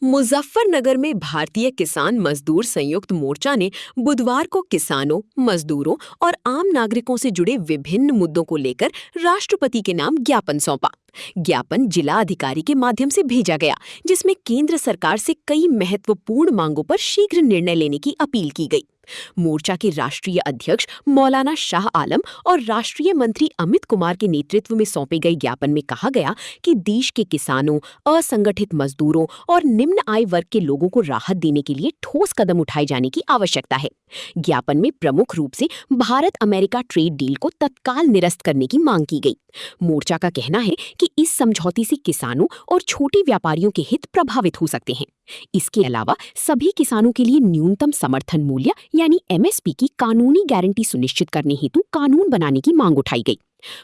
मुजफ्फरनगर में भारतीय किसान मजदूर संयुक्त मोर्चा ने बुधवार को किसानों, मजदूरों और आम नागरिकों से जुड़े विभिन्न मुद्दों को लेकर राष्ट्रपति के नाम ज्ञापन सौंपा। ज्ञापन जिला अधिकारी के माध्यम से भेजा गया, जिसमें केंद्र सरकार से कई महत्वपूर्ण मांगों पर शीघ्र निर्णय लेने की अपील की गई। मोर्चा के राष्ट्रीय अध्यक्ष मौलाना शाह आलम और राष्ट्रीय मंत्री अमित कुमार के नेतृत्व में सौंपे गए ज्ञापन में कहा गया कि देश के किसानों, असंगठित मजदूरों और निम्न आय वर्ग के लोगों को राहत देने के लिए ठोस कदम उठाए जाने की आवश्यकता है। ज्ञापन में प्रमुख रूप से भारत अमेरिका ट्रेड डील को तत्काल निरस्त करने की मांग की गई। मोर्चा का कहना है कि इस समझौते से किसानों और छोटे व्यापारियों के हित प्रभावित हो सकते हैं। इसके अलावा सभी किसानों के लिए न्यूनतम समर्थन मूल्य यानी एमएसपी की कानूनी गारंटी सुनिश्चित करने हेतु कानून बनाने की मांग उठाई गई।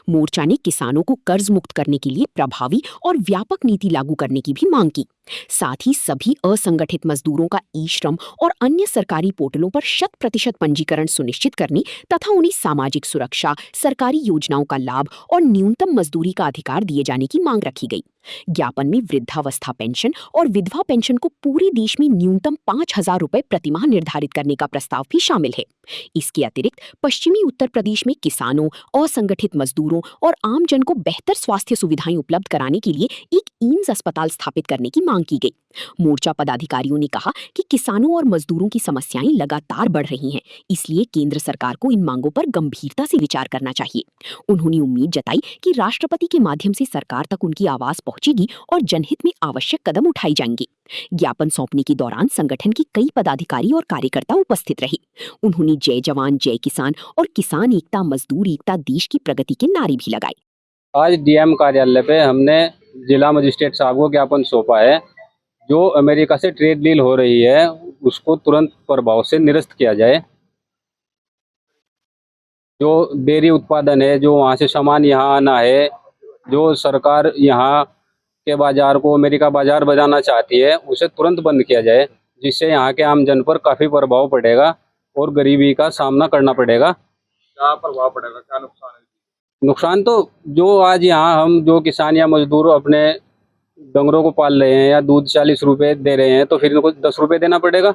मोर्चा ने किसानों को कर्ज मुक्त करने के लिए प्रभावी और व्यापक नीति लागू करने की भी मांग की। साथ ही सभी असंगठित मजदूरों का ई-श्रम और अन्य सरकारी पोर्टलों पर 100% पंजीकरण सुनिश्चित करने तथा उन्हें सामाजिक सुरक्षा, सरकारी योजनाओं का लाभ और न्यूनतम मजदूरी का अधिकार दिए जाने की मांग रखी गई। ज्ञापन में वृद्धावस्था पेंशन और विधवा पेंशन को पूरे देश में न्यूनतम 5,000 रुपए प्रतिमाह निर्धारित करने का प्रस्ताव भी शामिल है। इसके अतिरिक्त पश्चिमी उत्तर प्रदेश में किसानों, असंगठित मजदूरों और आम जन को बेहतर स्वास्थ्य सुविधाएं उपलब्ध कराने के लिए एक एम्स अस्पताल स्थापित करने की मांग की गई। मोर्चा पदाधिकारियों ने कहा कि किसानों और मजदूरों की समस्याएं लगातार बढ़ रही हैं, इसलिए केंद्र सरकार को इन मांगों पर गंभीरता से विचार करना चाहिए। उन्होंने उम्मीद जताई कि राष्ट्रपति के माध्यम से सरकार तक उनकी आवाज पहुंचेगी और जनहित में आवश्यक कदम उठाए जाएंगे। ज्ञापन सौंपने के दौरान संगठन के कई पदाधिकारी और कार्यकर्ता उपस्थित रहे। उन्होंने जय जवान जय किसान और किसान एकता मजदूर एकता देश की प्रगति के नारे भी लगाए। आज डीएम कार्यालय पे हमने जिला मजिस्ट्रेट साहब को ज्ञापन सौंपा है। जो अमेरिका से ट्रेड डील हो रही है उसको तुरंत प्रभाव से निरस्त किया जाए। जो डेयरी उत्पादन है, जो वहाँ से सामान यहाँ आना है, जो सरकार यहाँ के बाजार को अमेरिका बाजार बनाना चाहती है, उसे तुरंत बंद किया जाए, जिससे यहाँ के आम जन पर काफ़ी प्रभाव पड़ेगा और गरीबी का सामना करना पड़ेगा। क्या प्रभाव पड़ेगा, क्या नुकसान है? नुकसान तो जो आज यहाँ हम जो किसान या मजदूर अपने डंगरों को पाल रहे हैं या दूध 40 रुपए दे रहे हैं, तो फिर इनको 10 रुपए देना पड़ेगा।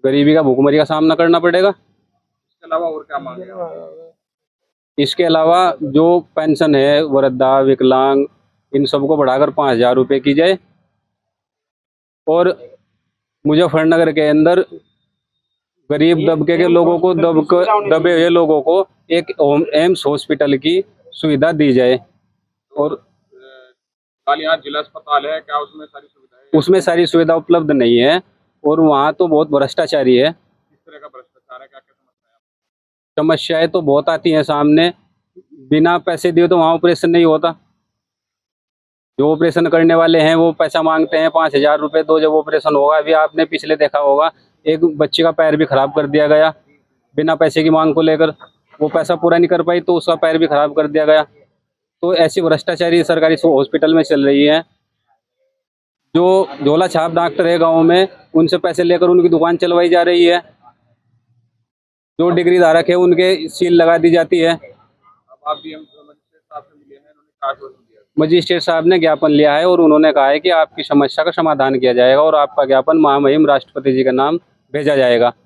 गरीबी का, भूखमरी का सामना करना पड़ेगा। इसके अलावा और क्या मांगे? इसके अलावा जो पेंशन है, वृद्धा, विकलांग, इन सबको बढ़ाकर 5,000 रुपये की जाए। और मुजफ्फरनगर के अंदर गरीब दबके के लोगों को, दबे हुए लोगों को एक एम्स हॉस्पिटल की सुविधा दी जाए। और यहाँ जिला अस्पताल है, क्या उसमें सारी सुविधाएं हैं? उसमें सारी सुविधा उपलब्ध नहीं है और वहाँ तो बहुत भ्रष्टाचारी है। किस तरह का भ्रष्टाचार है, क्या क्या समस्याएं तो बहुत आती हैं सामने। बिना पैसे दिए तो वहाँ ऑपरेशन नहीं होता। जो ऑपरेशन करने वाले हैं वो पैसा मांगते हैं, 5,000 रुपये दो, जब ऑपरेशन होगा। अभी आपने पिछले देखा होगा, एक बच्चे का पैर भी खराब कर दिया गया बिना पैसे की मांग को लेकर। वो पैसा पूरा नहीं कर पाई तो उसका पैर भी खराब कर दिया गया। तो ऐसी भ्रष्टाचारी सरकारी हॉस्पिटल में चल रही है। जो झोला छाप डॉक्टर है गाँव में, उनसे पैसे लेकर उनकी दुकान चलवाई जा रही है। जो डिग्री धारक है उनके सील लगा दी जाती है। अब आप डीएम मजिस्ट्रेट साहब से मिले हैं, उन्होंने क्या आश्वासन दिया? मजिस्ट्रेट साहब ने ज्ञापन लिया है और उन्होंने कहा है कि आपकी समस्या का समाधान किया जाएगा और आपका ज्ञापन महामहिम राष्ट्रपति जी का नाम भेजा जाएगा।